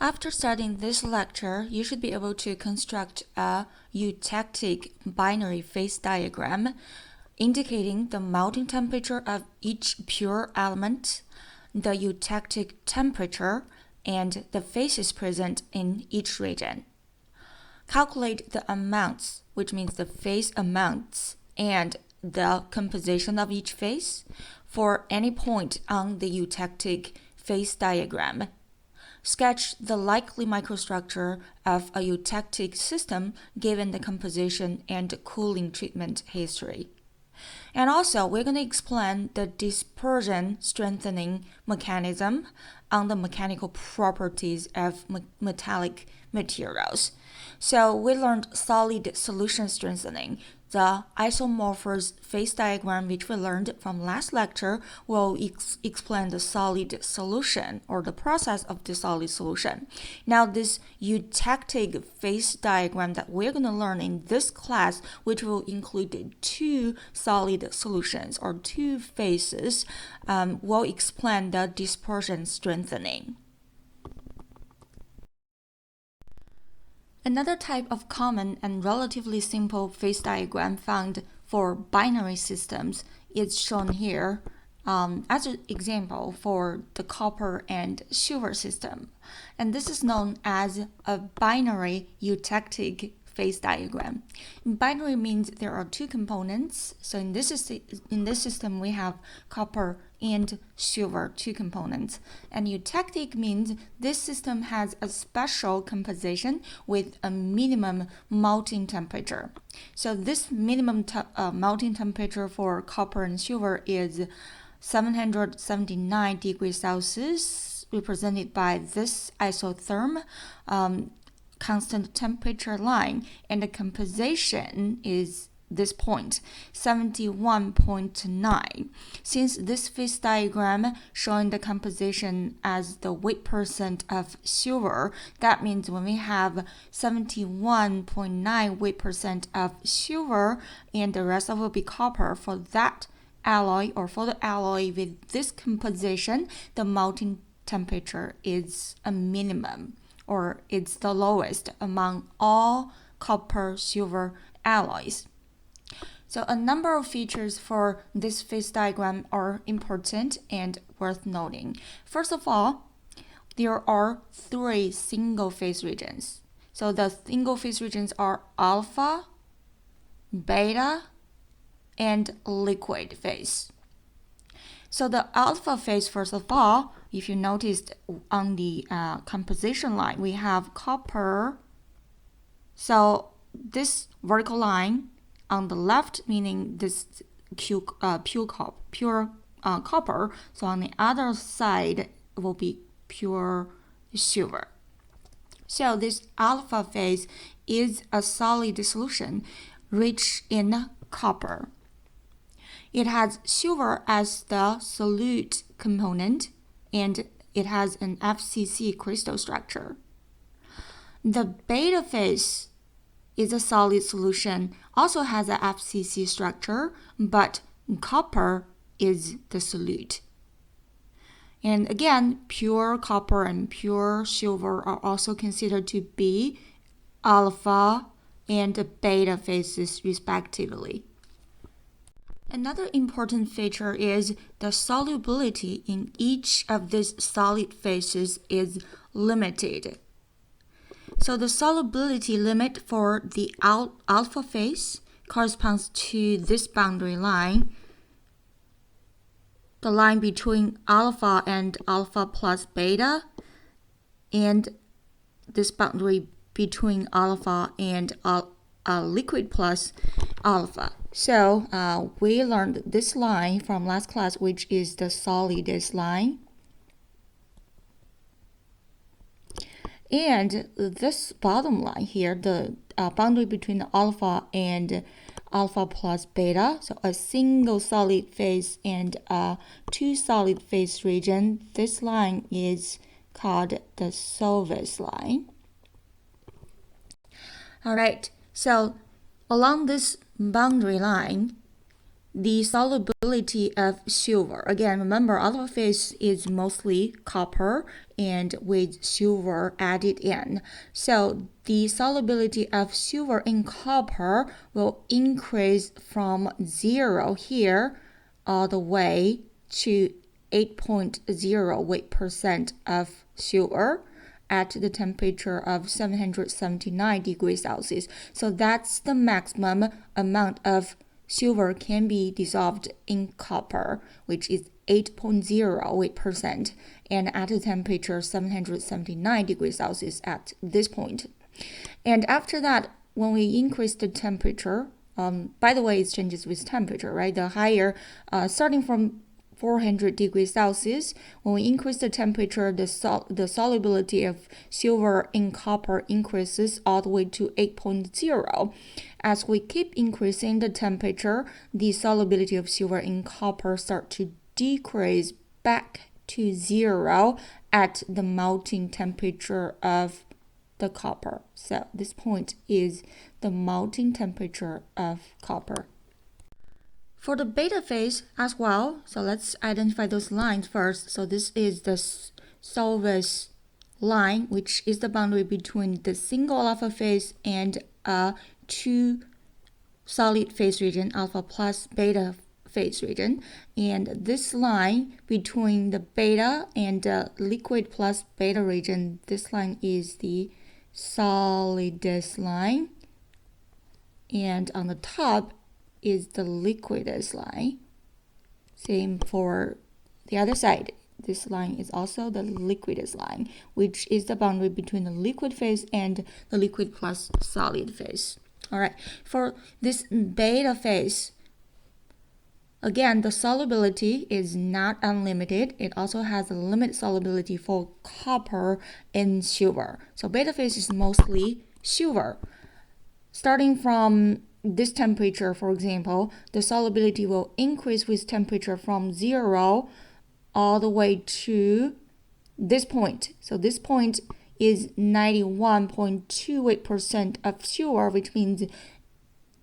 After studying this lecture, you should be able to construct a eutectic binary phase diagram indicating the melting temperature of each pure element, the eutectic temperature, and the phases present in each region. Calculate the amounts, which means the phase amounts, and the composition of each phase for any point on the eutectic phase diagram. Sketch the likely microstructure of a eutectic system given the composition and cooling treatment history. And also, we're going to explain the dispersion strengthening mechanism on the mechanical properties of metallic materials. So we learned solid solution strengthening. The isomorphous phase diagram, which we learned from last lecture, will explain the solid solution or the process of the solid solution. Now, this eutectic phase diagram that we're going to learn in this class, which will include two solid solutions or two phases, will explain the dispersion strengthening. Another type of common and relatively simple phase diagram found for binary systems is shown here as an example for the copper and silver system. And this is known as a binary eutectic phase diagram. Binary means there are two components. So in this system, we have copper and silver, two components. And eutectic means this system has a special composition with a minimum melting temperature. So this minimum melting temperature for copper and silver is 779 degrees Celsius, represented by this isotherm constant temperature line, and the composition is this point, 71.9. Since this phase diagram showing the composition as the weight percent of silver, that means when we have 71.9 weight percent of silver and the rest of it will be copper, for that alloy or for the alloy with this composition, the melting temperature is a minimum, or it's the lowest among all copper-silver alloys. So a number of features for this phase diagram are important and worth noting. First of all, there are three single phase regions. So the single phase regions are alpha, beta, and liquid phase. So the alpha phase, first of all, if you noticed on the composition line, we have copper. So this vertical line on the left, meaning this pure copper. So on the other side, it will be pure silver. So this alpha phase is a solid solution rich in copper. It has silver as the solute component, and it has an FCC crystal structure. The beta phase is a solid solution, also has a FCC structure, but copper is the solute. And again, pure copper and pure silver are also considered to be alpha and beta phases respectively. Another important feature is the solubility in each of these solid phases is limited. So the solubility limit for the alpha phase corresponds to this boundary line, the line between alpha and alpha plus beta, and this boundary between alpha and liquid plus alpha. So we learned this line from last class, which is the solidus line. And this bottom line here, the boundary between alpha and alpha plus beta, so a single solid phase and two solid phase region, this line is called the Solvus line. All right, so along this boundary line, the solubility of silver. Again, remember alpha phase is mostly copper and with silver added in. So the solubility of silver in copper will increase from 0 here all the way to 8.0 weight% of silver at the temperature of 779 degrees Celsius. So that's the maximum amount of silver can be dissolved in copper, which is 8.0 weight%, and at a temperature 779 degrees Celsius at this point. And after that, when we increase the temperature, by the way, it changes with temperature, right? The higher, starting from 400 degrees Celsius, when we increase the temperature, the solubility of silver in copper increases all the way to 8.0. As we keep increasing the temperature, the solubility of silver in copper starts to decrease back to 0 at the melting temperature of the copper. So this point is the melting temperature of copper. For the beta phase as well, so let's identify those lines first. So this is the Solvus line, which is the boundary between the single alpha phase and a two solid phase region, alpha plus beta phase region. And this line between the beta and the liquid plus beta region, this line is the solidus line. And on the top is the liquidus line. Same for the other side. This line is also the liquidus line, which is the boundary between the liquid phase and the liquid plus solid phase. All right, for this beta phase, again, the solubility is not unlimited. It also has a limit solubility for copper and silver. So beta phase is mostly silver. Starting from this temperature, for example, the solubility will increase with temperature from 0 all the way to this point. So this point is 91.2 weight% of silver, which means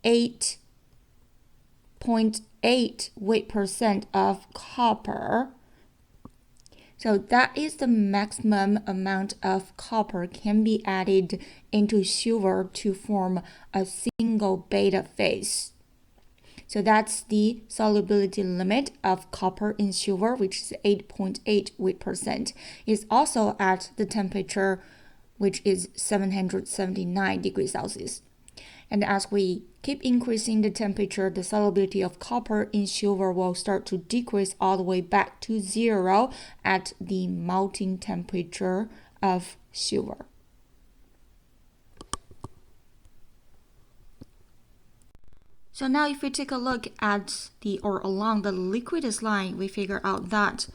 8.8 weight% of copper. So that is the maximum amount of copper can be added into silver to form a single beta phase. So that's the solubility limit of copper in silver, which is 8.8 weight%. It's also at the temperature, which is 779 degrees Celsius. And as we keep increasing the temperature, the solubility of copper in silver will start to decrease all the way back to 0 at the melting temperature of silver. So now if we take a look at along the liquidus line, we figure out that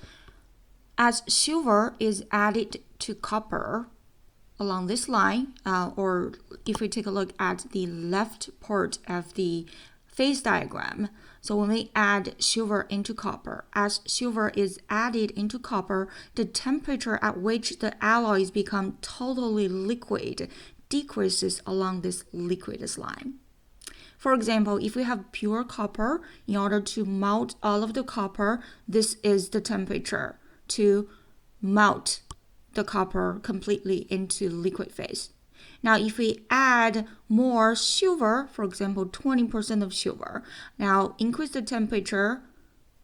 as silver is added to copper along this line, or if we take a look at the left part of the phase diagram, so when we add silver into copper, as silver is added into copper, the temperature at which the alloys become totally liquid decreases along this liquidus line. For example, if we have pure copper, in order to melt all of the copper, this is the temperature to melt the copper completely into liquid phase. Now, if we add more silver, for example, 20% of silver, now increase the temperature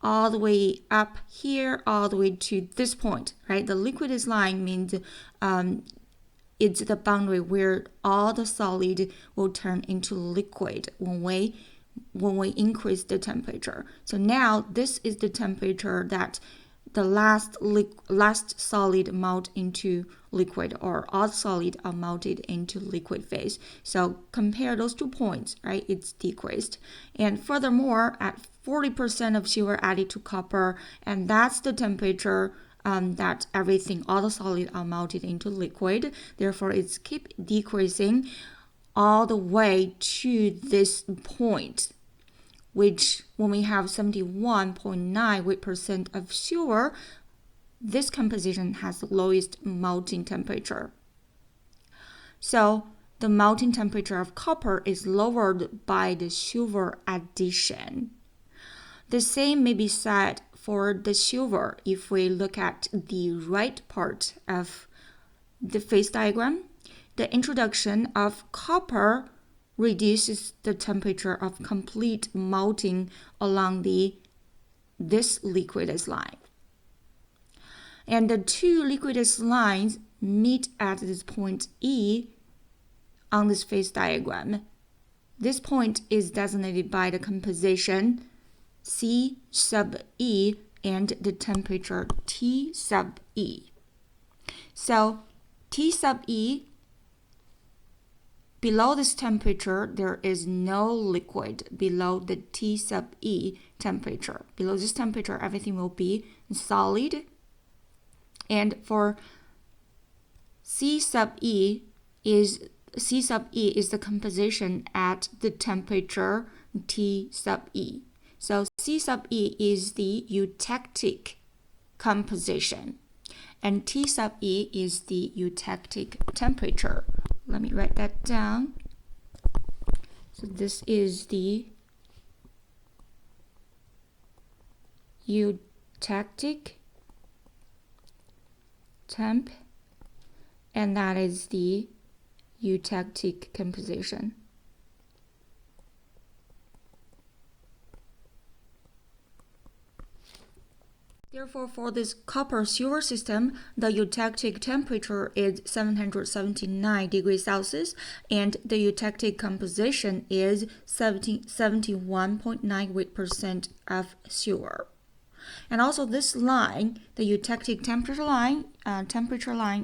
all the way up here, all the way to this point, right? The liquidus line means it's the boundary where all the solid will turn into liquid when we increase the temperature. So now this is the temperature that the last solid melt into liquid, or all solid are melted into liquid phase. So compare those 2 points, right? It's decreased. And furthermore, at 40% of silver added to copper, and that's the temperature that all the solid are melted into liquid. Therefore, it's keep decreasing all the way to this point, which when we have 71.9 weight% of silver, this composition has the lowest melting temperature. So the melting temperature of copper is lowered by the silver addition. The same may be said for the silver. If we look at the right part of the phase diagram, the introduction of copper reduces the temperature of complete melting along this liquidus line. And the two liquidus lines meet at this point E on this phase diagram. This point is designated by the composition C sub E and the temperature T sub E. So T sub E, below this temperature, there is no liquid below the T sub E temperature. Below this temperature, everything will be solid. And for C sub E is the composition at the temperature T sub E. So C sub E is the eutectic composition, and T sub E is the eutectic temperature. Let me write that down. So this is the eutectic temp, and that is the eutectic composition. Therefore, for this copper-silver system, the eutectic temperature is 779 degrees Celsius, and the eutectic composition is 71.98% of silver. And also this line, the eutectic temperature line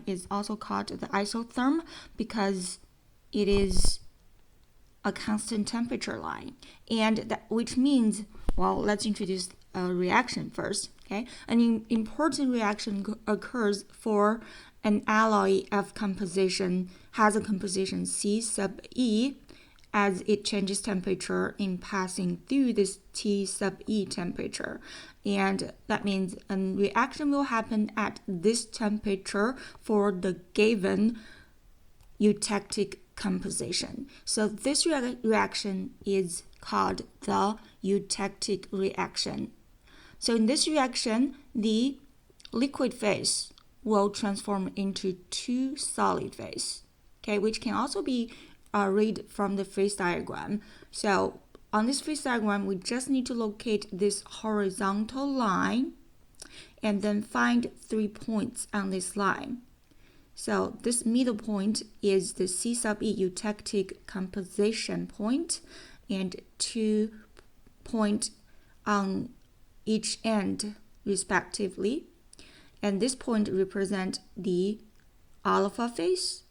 is also called the isotherm because it is a constant temperature line. And that, which means, well, let's introduce a reaction first. Okay, an important reaction occurs for an alloy of composition has a composition C sub E as it changes temperature in passing through this T sub E temperature. And that means a reaction will happen at this temperature for the given eutectic composition. So this reaction is called the eutectic reaction. So in this reaction, the liquid phase will transform into two solid phase, okay, which can also be read from the phase diagram. So on this phase diagram, we just need to locate this horizontal line and then find 3 points on this line. So this middle point is the C sub E eutectic composition point, and 2 points on each end respectively, and this point represent the alpha phase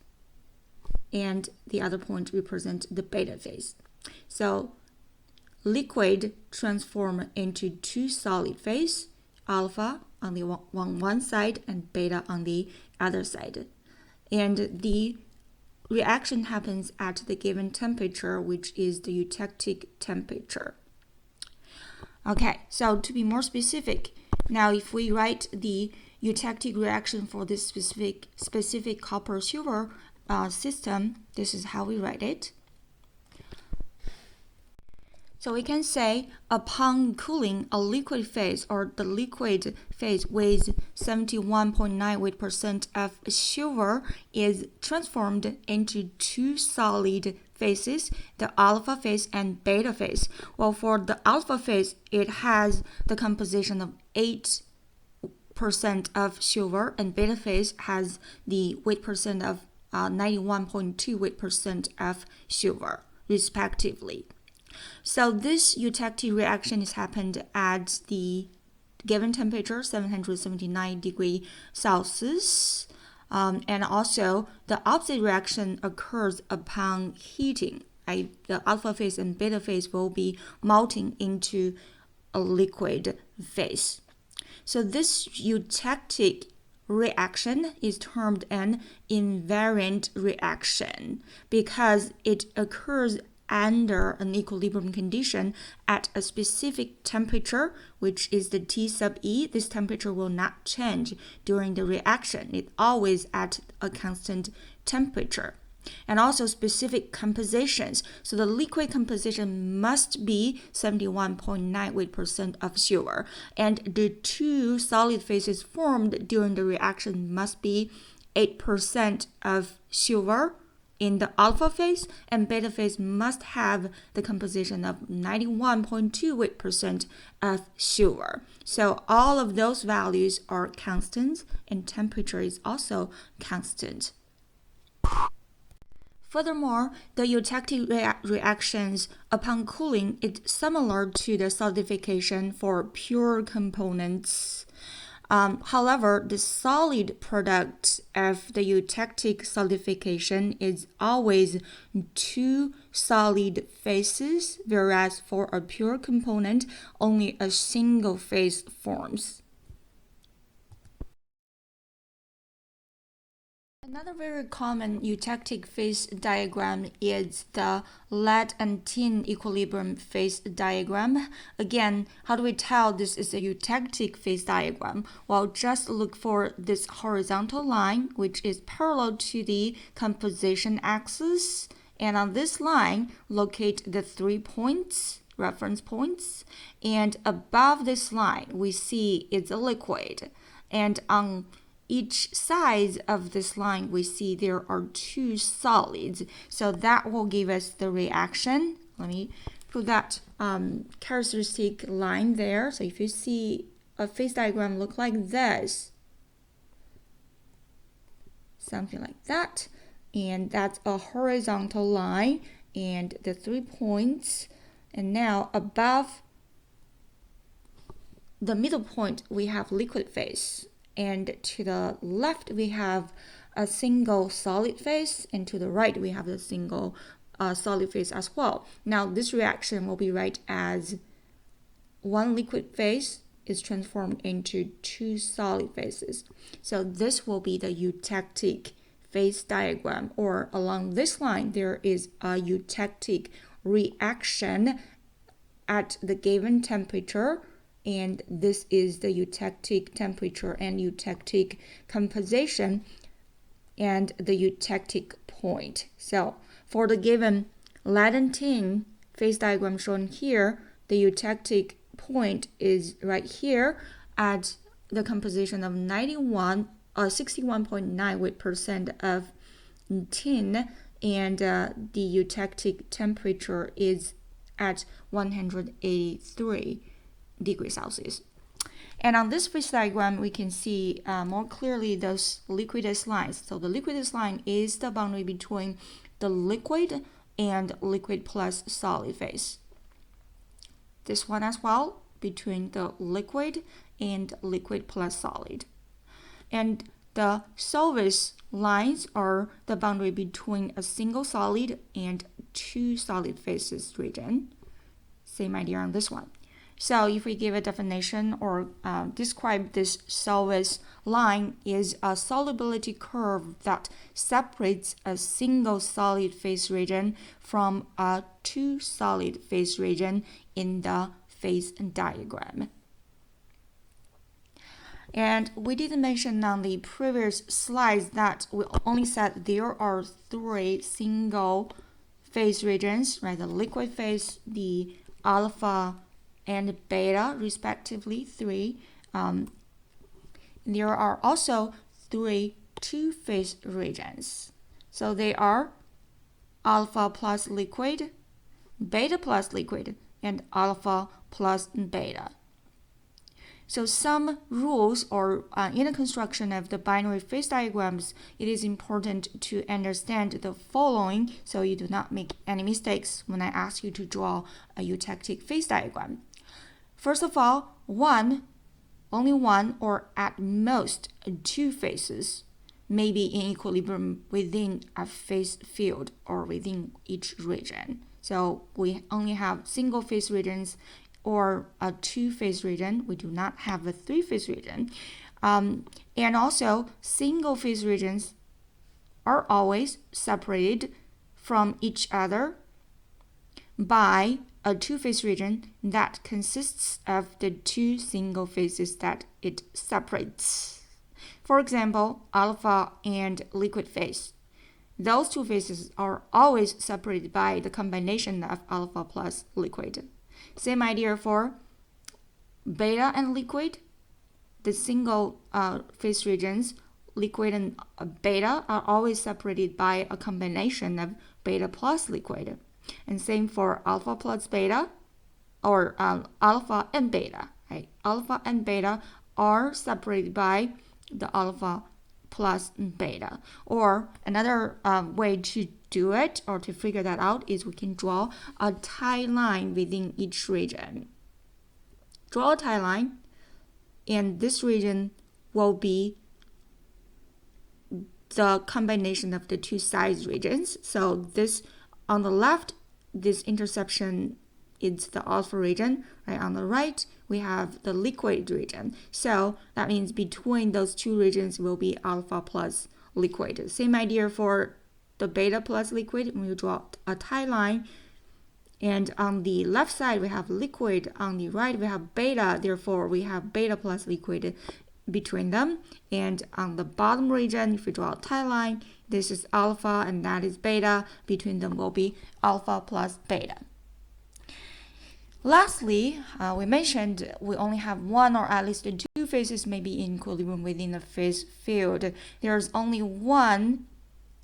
and the other point represent the beta phase. So liquid transform into two solid phase, alpha on the one side and beta on the other side, and the reaction happens at the given temperature, which is the eutectic temperature. Okay, so to be more specific, now if we write the eutectic reaction for this specific copper-silver system, this is how we write it. So we can say upon cooling, a liquid phase or the liquid phase with 71.98% of silver is transformed into two solid phases, the alpha phase and beta phase. Well, for the alpha phase, it has the composition of 8% of silver, and beta phase has the weight percent of 91.2 weight percent of silver, respectively. So this eutectic reaction is happened at the given temperature, 779 degrees Celsius. And also, the opposite reaction occurs upon heating. The alpha phase and beta phase will be melting into a liquid phase. So this eutectic reaction is termed an invariant reaction because it occurs under an equilibrium condition at a specific temperature, which is the T sub E. This temperature will not change during the reaction. It's always at a constant temperature. and also specific compositions. So the liquid composition must be 71.98% of silver, and the two solid phases formed during the reaction must be 8% of silver in the alpha phase, and beta phase must have the composition of 91.28% of silver. So all of those values are constant, and temperature is also constant. Furthermore, the eutectic reactions upon cooling is similar to the solidification for pure components. However, the solid product of the eutectic solidification is always two solid phases, whereas for a pure component, only a single phase forms. Another very common eutectic phase diagram is the lead and tin equilibrium phase diagram. Again, how do we tell this is a eutectic phase diagram? Well, just look for this horizontal line, which is parallel to the composition axis. And on this line, locate the 3 points, reference points. And above this line, we see it's a liquid. And on each side of this line, we see there are two solids. So that will give us the reaction. Let me put that characteristic line there. So if you see a phase diagram look like this, something like that, and that's a horizontal line and the 3 points. And now above the middle point, we have liquid phase. And to the left, we have a single solid phase, and to the right, we have a single solid phase as well. Now, this reaction will be right as one liquid phase is transformed into two solid phases. So this will be the eutectic phase diagram, or along this line, there is a eutectic reaction at the given temperature. And this is the eutectic temperature and eutectic composition and the eutectic point. So for the given lead and tin phase diagram shown here, the eutectic point is right here at the composition of 61.98% of tin, and the eutectic temperature is at 183 degrees Celsius. And on this phase diagram, we can see more clearly those liquidus lines. So the liquidus line is the boundary between the liquid and liquid plus solid phase. This one as well, between the liquid and liquid plus solid. And the solvus lines are the boundary between a single solid and two solid phases region. Same idea on this one. So if we give a definition or describe this solvus line is a solubility curve that separates a single solid phase region from a two solid phase region in the phase diagram. And we did mention on the previous slides that we only said there are three single phase regions, right? The liquid phase, the alpha, and beta, respectively, 3. There are also 3 two-phase regions. So they are alpha plus liquid, beta plus liquid, and alpha plus beta. So some rules or in the construction of the binary phase diagrams, it is important to understand the following so you do not make any mistakes when I ask you to draw a eutectic phase diagram. First of all, only one or at most two phases may be in equilibrium within a phase field or within each region. So we only have single phase regions or a two-phase region. We do not have a three-phase region. And also, single phase regions are always separated from each other by a two-phase region that consists of the two single phases that it separates. For example, alpha and liquid phase. those two phases are always separated by the combination of alpha plus liquid. Same idea for beta and liquid. The single phase regions, liquid and beta, are always separated by a combination of beta plus liquid. And same for alpha plus beta, or alpha and beta. Right? Alpha and beta are separated by the alpha plus beta. Or another way to do it, or to figure that out, is we can draw a tie line within each region. Draw a tie line, and this region will be the combination of the two size regions. So this, on the left, this intersection is the alpha region. Right on the right, we have the liquid region. So that means between those two regions will be alpha plus liquid. Same idea for the beta plus liquid. When you draw a tie line, and on the left side we have liquid, on the right we have beta, therefore we have beta plus liquid between them. And on the bottom region, if we draw a tie line, this is alpha and that is beta, between them will be alpha plus beta. Lastly, we mentioned we only have one or at least two phases may be in equilibrium within a phase field. There's only one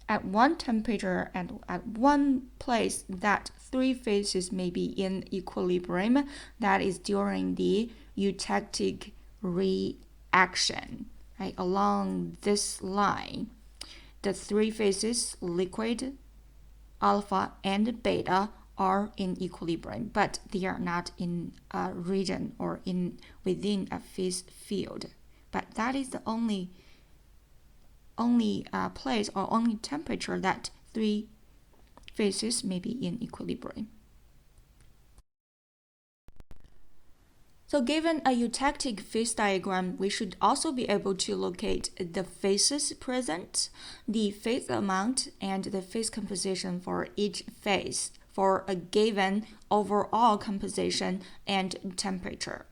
at one temperature and at one place that three phases may be in equilibrium. That is during the eutectic reaction. Right? Along this line, the three phases, liquid, alpha, and beta, are in equilibrium, but they are not in a region or within a phase field. But that is the only place or only temperature that three phases may be in equilibrium. So given a eutectic phase diagram, we should also be able to locate the phases present, the phase amount, and the phase composition for each phase for a given overall composition and temperature.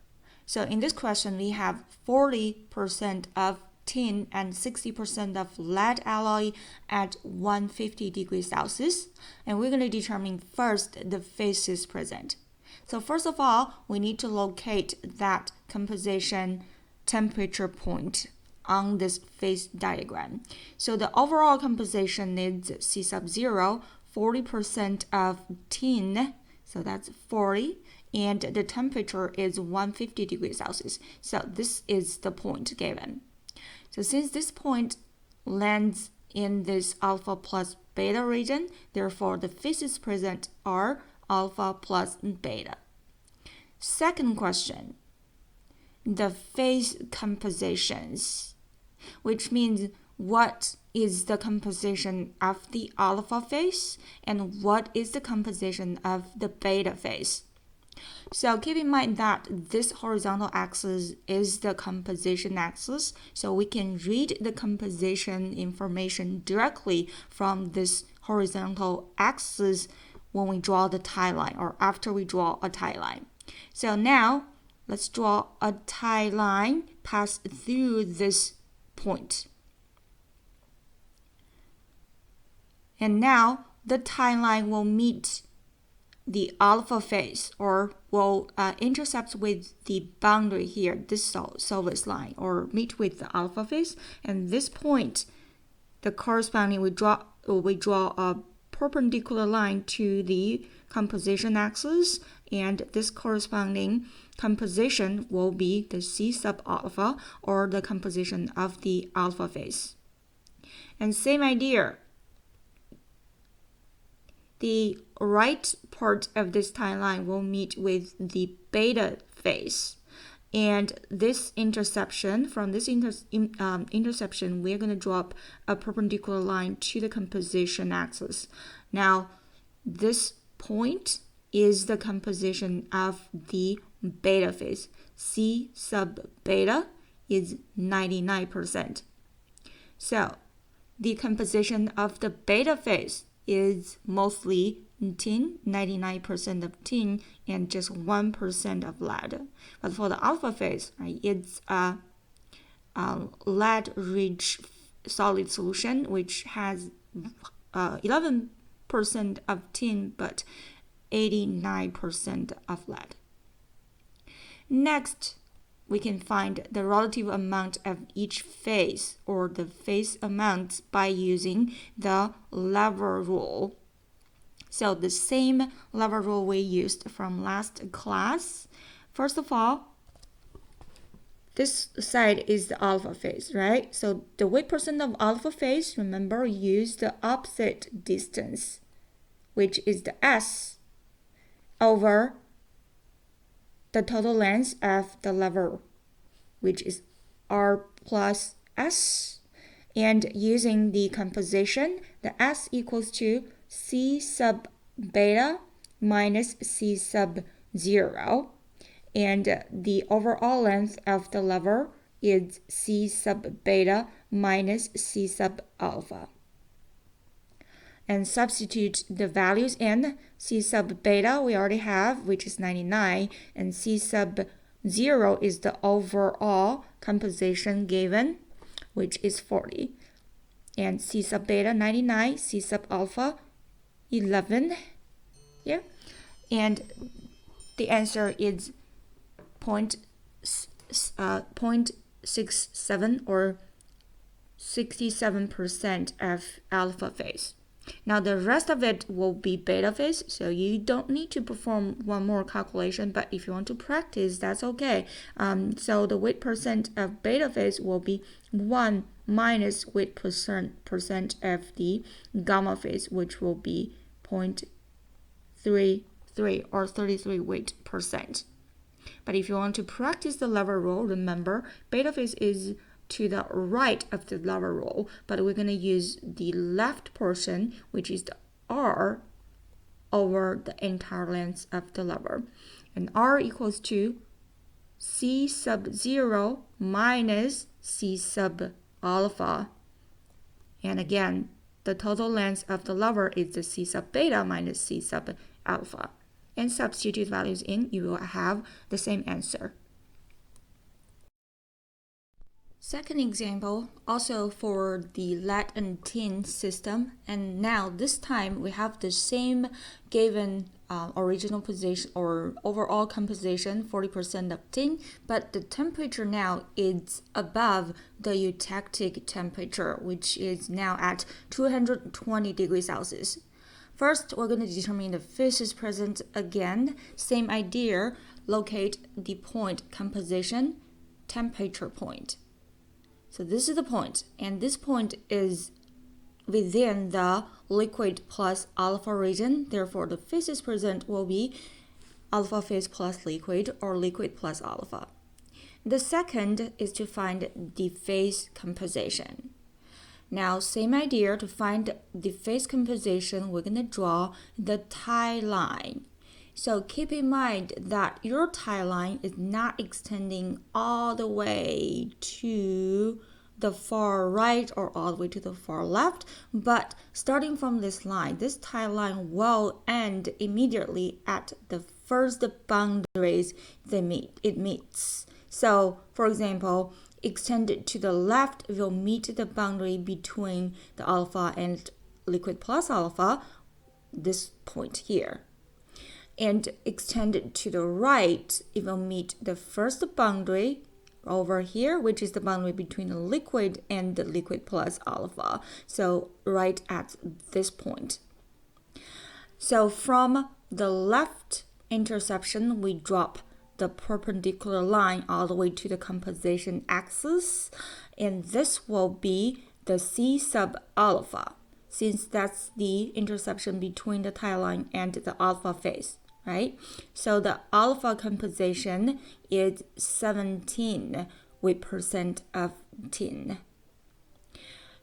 So in this question, we have 40% of tin and 60% of lead alloy at 150 degrees Celsius. And we're going to determine first the phases present. So first of all, we need to locate that composition temperature point on this phase diagram. So the overall composition is C sub 0, 40% of tin, so that's 40, and the temperature is 150 degrees Celsius. So this is the point given. So since this point lands in this alpha plus beta region, therefore the phases present are alpha plus beta. Second question, the phase compositions, which means what is the composition of the alpha phase and what is the composition of the beta phase. So keep in mind that this horizontal axis is the composition axis, so we can read the composition information directly from this horizontal axis when we draw the tie line or after we draw a tie line. So now let's draw a tie line pass through this point. And now the tie line will meet the alpha phase, or will intercept with the boundary here, this solid line, or meet with the alpha phase. And this point, the corresponding, we draw a perpendicular line to the composition axis, and this corresponding composition will be the C sub alpha, or the composition of the alpha phase. And same idea, the right part of this tie line will meet with the beta phase. And this intersection, from this intersection, we're going to drop a perpendicular line to the composition axis. Now, this point is the composition of the beta phase. C sub beta is 99%. So, the composition of the beta phase is mostly tin, 99% of tin, and just 1% of lead. But for the alpha phase, right, it's a lead-rich solid solution which has 11% of tin, but 89% of lead. Next, we can find the relative amount of each phase or the phase amounts by using the lever rule. So the same lever rule we used from last class. First of all, this side is the alpha phase, right? So the weight percent of alpha phase, remember, use the opposite distance, which is the S, over the total length of the lever, which is R plus S. And using the composition, the S equals to C sub beta minus C sub 0. And the overall length of the lever is C sub beta minus C sub alpha. And substitute the values in. C sub beta we already have, which is 99, and C sub 0 is the overall composition given, which is 40. And C sub beta 99, C sub alpha 11. Yeah. And the answer is 0.67 or 67% of alpha phase. Now the rest of it will be beta phase, so you don't need to perform one more calculation, but if you want to practice, that's okay. So the weight percent of beta phase will be 1 minus weight percent of the gamma phase, which will be 0.33 or 33 weight percent. But if you want to practice the lever rule, remember beta phase is to the right of the lever rule, but we're going to use the left portion, which is the R, over the entire length of the lever. And R equals to C sub 0 minus C sub alpha. And again, the total length of the lever is the C sub beta minus C sub alpha. And substitute values in, you will have the same answer. Second example, also for the lead and tin system, and now this time we have the same given original position or overall composition, 40% of tin, but the temperature now is above the eutectic temperature, which is now at 220 degrees Celsius. First, we're going to determine the phases present again. Same idea, locate the point composition, temperature point. So this is the point, and this point is within the liquid plus alpha region. Therefore, the phases present will be alpha phase plus liquid or liquid plus alpha. The second is to find the phase composition. Now, same idea, to find the phase composition, we're going to draw the tie line. So keep in mind that your tie line is not extending all the way to the far right or all the way to the far left, but starting from this line, this tie line will end immediately at the first boundaries it meets. So, for example, extended to the left will meet the boundary between the alpha and liquid plus alpha, this point here. And extended to the right, it will meet the first boundary over here, which is the boundary between the liquid and the liquid plus alpha. So right at this point. So from the left intersection, we drop the perpendicular line all the way to the composition axis, and this will be the C sub alpha, since that's the intersection between the tie line and the alpha phase. Right? So the alpha composition is 17% of tin.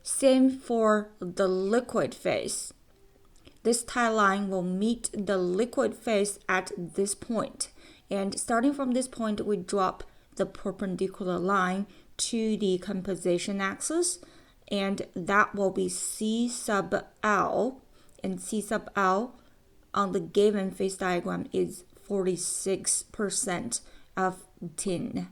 Same for the liquid phase. This tie line will meet the liquid phase at this point. And starting from this point, we drop the perpendicular line to the composition axis, and that will be C sub L, and C sub L on the given phase diagram is 46% of tin.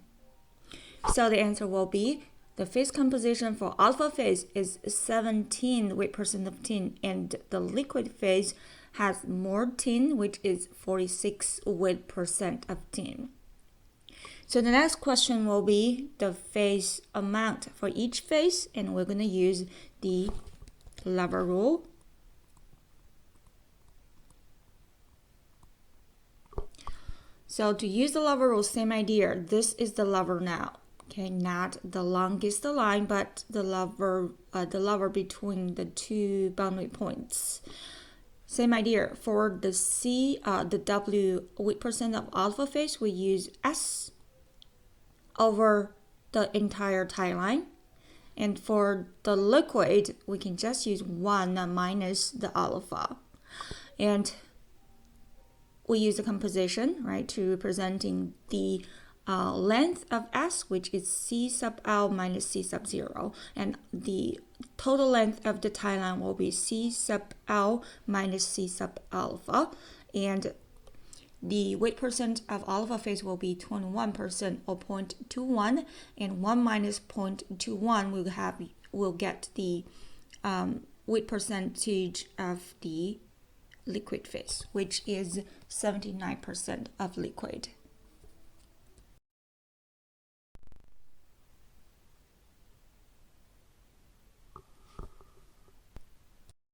So the answer will be the phase composition for alpha phase is 17 weight percent of tin, and the liquid phase has more tin, which is 46 weight percent of tin. So the next question will be the phase amount for each phase, and we're going to use the lever rule. So to use the lever rule, same idea. This is the lever now. Okay, not the longest line, but the lever between the two boundary points. Same idea. For the W weight percent of alpha phase, we use S over the entire tie line. And for the liquid, we can just use 1 minus the alpha. And we use the composition, right, to representing the length of S, which is C sub L minus C sub 0. And the total length of the tie line will be C sub L minus C sub alpha. And the weight percent of alpha phase will be 21% or 0.21, and 1 minus 0.21 will get the weight percentage of the liquid phase, which is 79% of liquid.